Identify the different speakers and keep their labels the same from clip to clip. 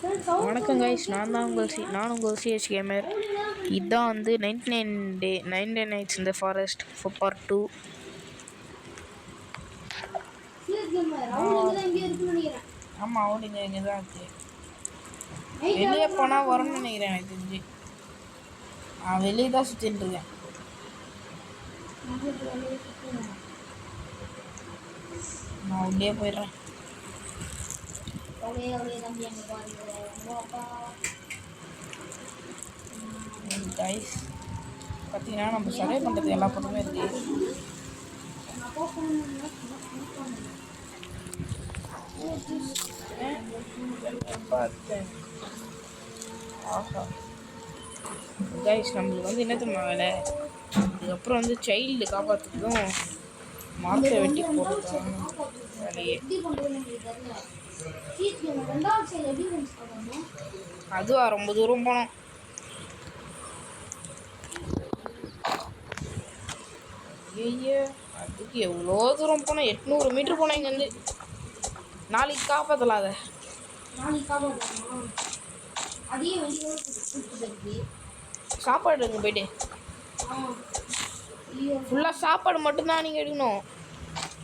Speaker 1: வணக்கம் கைஸ், நான் உங்கள் சிஎஸ் கேமர். இதுதான் வந்து 99 நைட்ஸ் இந்த ஃபாரஸ்ட் பார்ட் 2. ஆமாம், ஓடிங்க இங்கே தான் இருக்குது. வெளியே போனால் வரும்னு நினைக்கிறேன். எனக்கு தெரிஞ்சு நான் வெளியே தான் சுற்றிட்டு இருக்கேன். நான் உள்ளே போயிடுறேன். கைஸ் பார்த்தீங்கன்னா நம்ம சர்வே பண்ணுறது எல்லா பக்கமே இருக்கு. ஆஹா கைஸ், நம்மளுக்கு வந்து என்ன தெரியுமா வேலை? இதுக்கப்புறம் வந்து சைல்டு காப்பாற்றுறதும் மரத்தை வெட்டி போடுறதும் வேலையே. அதுவா ரொம்ப தூரம் போனோம். ஐயோ, அதுக்கு எவ்வளோ தூரம் போனோம்? 800 மீட்டர் போனோம் இங்கேருந்து. நாளைக்கு காப்பாற்றலாம். அதை சாப்பாடு எடுங்க போயிட்டு. ஃபுல்லாக சாப்பாடு மட்டும்தான் நீங்கள் எடுக்கணும்,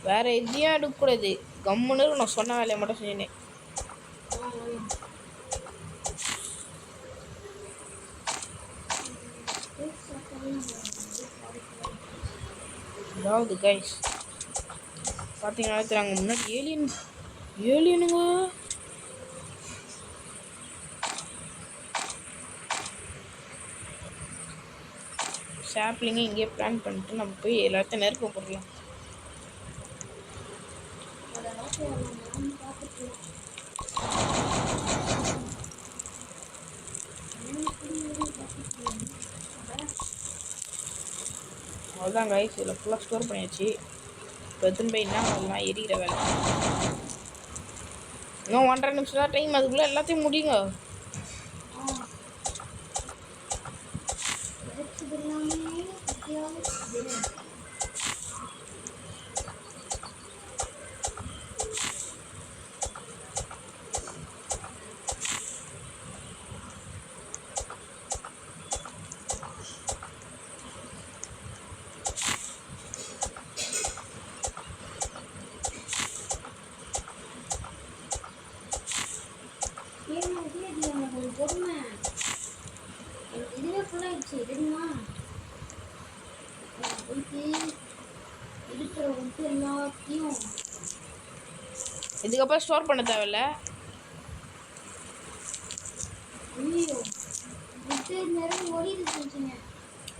Speaker 1: வேறு எதையும் எடுக்கக்கூடாது. கம்முன்னு நான் சொன்ன வேலையை மட்டும் செஞ்சேன். அதாவது கைஸ் பார்த்தீங்கன்னா தெரியாங்க, முன்னாடி ஏலியனுங்க. சாப்லிங்க இங்கே பிளான் பண்ணிட்டு நம்ம போய் எல்லாத்தையும் நெருக்க போடலாம். அவ்வளோதான் கைஸ், இதில் ஃபுல்லாக ஸ்டோர் பண்ணியாச்சு. இப்போ எத்தனை போய் என்ன அதெல்லாம் எரிகிற வேலை. இன்னும் 1.5 நிமிஷம் தான் டைம், அதுக்குள்ளே எல்லாத்தையும் முடியுங்க. இதுக்கப்புறம் ஸ்டோர் பண்ண தேவையில்ல.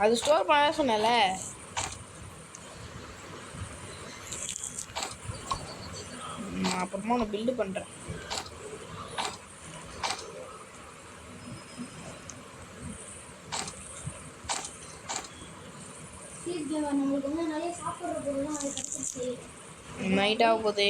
Speaker 1: அது ஸ்டோர் பண்ண சொன்னல. அப்புறமா நான் பில்டு பண்ணுறேன். நைட் ஆக போகுது.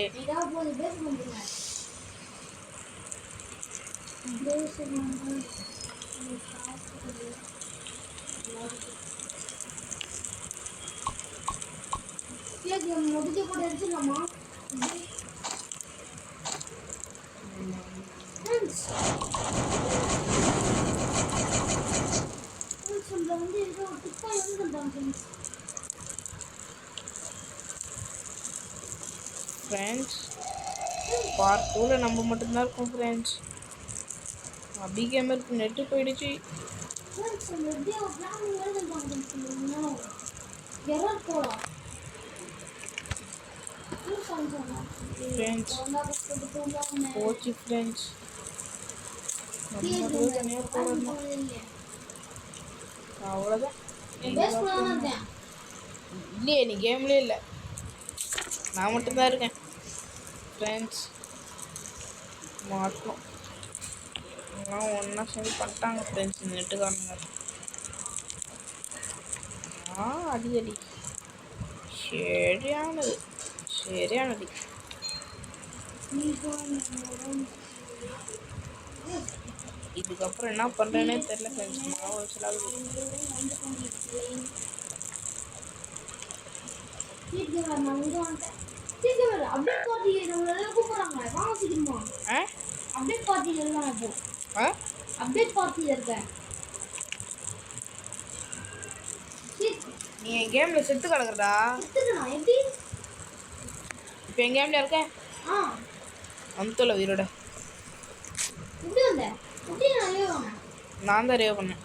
Speaker 1: ஃப்ரெண்ட்ஸ், பார்ட் 2ல் நம்ம மட்டும்தான் இருக்கோம் ஃப்ரெண்ட்ஸ். அப்படி கேமருக்கு நெட்டு போயிடுச்சு. ஃப்ரெண்ட்ஸ் போச்சு ஃப்ரெண்ட்ஸ். தனியாக போடணும், அவ்வளோதான். இல்லையே, நீ கேம்லேயே இல்லை, நான் மட்டும்தான் இருக்கேன் ஃப்ரெண்ட்ஸ். மாட்டோம் எல்லாம் ஒன்றா சேர்ந்து பண்ணிட்டாங்க ஃப்ரெண்ட்ஸ் இந்த நெட்டுக்காரங்க. அடி சரியானது. இதுக்கப்புறம் என்ன பண்ணுறேன்னே தெரியல ஃப்ரெண்ட்ஸ். மாவு வச்சலாகுது.
Speaker 2: அப்டேட் பார்ட்டில இருக்கேன்.
Speaker 1: நீ என் கேமில் செத்து கிடக்குறடா.
Speaker 2: எப்படி
Speaker 1: இப்போ என் கேமில் இருக்க அமுத்தல உயிரோட.
Speaker 2: எப்படி வந்த? எப்படி
Speaker 1: நான் தான் ரிவ் பண்ணேன்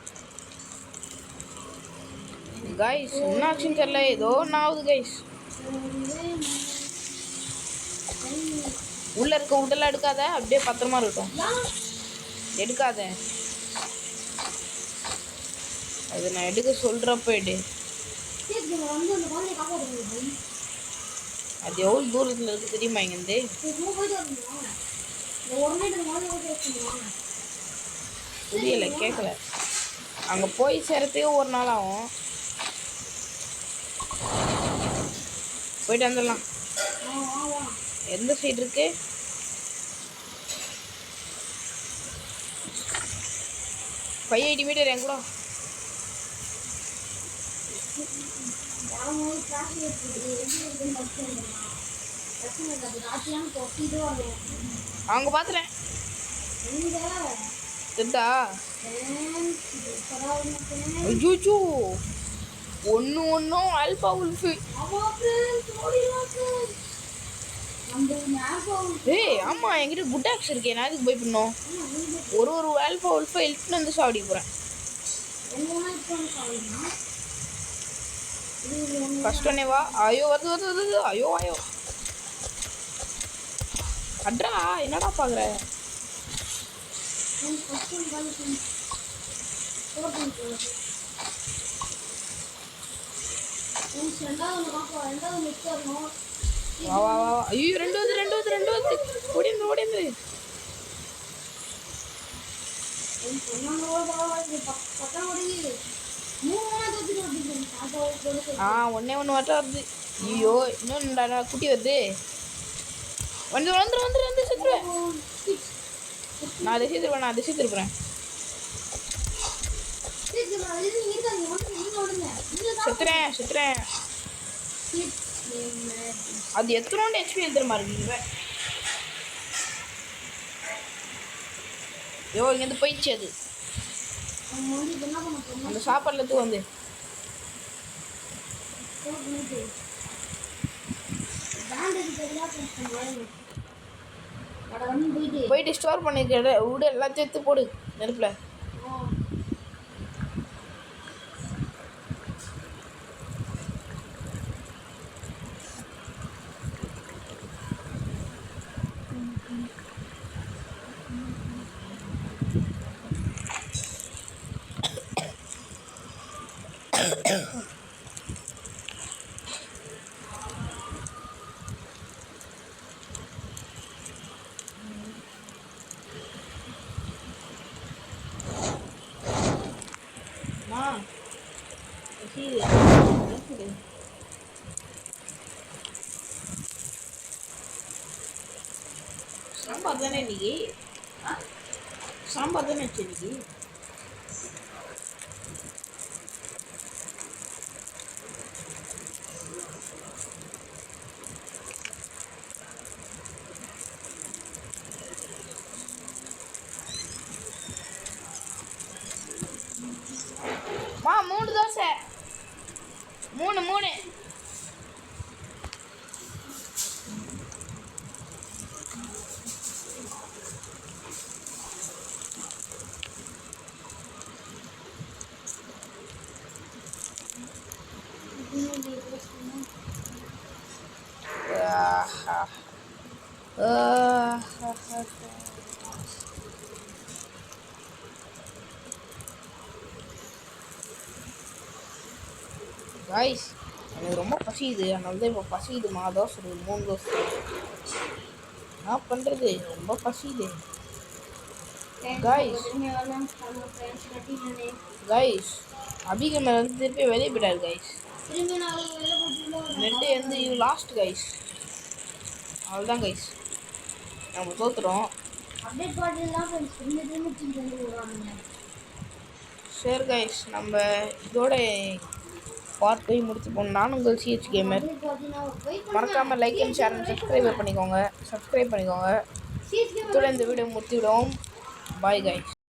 Speaker 1: கைஸ். என்ன ஆச்சுன்னு தெரியல, ஏதோ ஒன்று ஆகுது கைஸ். உள்ள இருக்க உடலாம் எடுக்காத, அப்படியே பத்திரமா இருக்கட்டும். எடுக்காத, அது நான் எடுக்க சொல்றப்ப எடு. அது எவ்வளோ தூரத்தில் இருக்கு தெரியுமா இங்கேருந்து? புரியல, கேட்கல. அங்கே போய் சேரத்துக்கே ஒரு நாள் ஆகும். போயிட்டு வந்துடலாம். எந்த சைடு இருக்கு? 580 மீட்டர் என் கூட. அவங்க பாத்துறேன் ஒன்னும் ஆல்பா உல்ஃபு. ஏய் ஆமா, என்கிட்ட குட் ஆக்ஸ் இருக்கே, நான் அதுக்கு போய் பண்ணோம். ஒரு ஆல்பா உல்ஃபை இழுத்துட்டு வந்து சாப்பிட போறேன். ஃபர்ஸ்ட் ஒன்னே வா. ஐயோ வருது. ஐயோ அட்ரா, என்னடா பாக்குற? வா. ஐயோ ரெண்டு வந்து ஓடிந்து. ஒன்னே ஒன்று மட்டும் வருது. ஐயோ இன்னொன்று குட்டி வருது. வந்து செத்துருவேன். நான் அதை சேர்த்துருப்பேன். செத்துறேன். அது எத்தனோண்டு ஹெச்பி எழுதுற மாதிரி இருக்கு. ஐயோ இங்கேருந்து போயிடுச்சு. அது அந்த சாப்பாடுல எடுத்து வந்து போயிட்டு ஸ்டோர் பண்ணிருக்க விட எல்லாத்தையும் எடுத்து போடு நெருப்புல. சாம்பார் தானே இன்னைக்கு? சாம்பார் தானே வச்சு இன்னைக்கு? மா 3 தோசை. 3 கைஸ் எனக்கு ரொம்ப பசியுது, அதனால தான் இப்போ பசியுதுமா. தோசை 3 தோசை. என்ன பண்ணுறது, ரொம்ப பசியுது கைஸ். அபிகமர் வந்து திருப்பி வெளியே போயிட்டாரு கைஸ். நெட்டு வந்து யூ லாஸ்ட் கைஸ். அவ்வளோதான் கைஸ், நம்ம தோத்துறோம். சரி கைஸ், நம்ம இதோட பார்ட் போய் முடிச்சுப்போம். நான் உங்கள் சிஹெச் கேமர். மறக்காமல் like and share and subscribe பண்ணிக்கோங்க. இதோட இந்த வீடியோ முடித்து விடுவோம். Bye guys.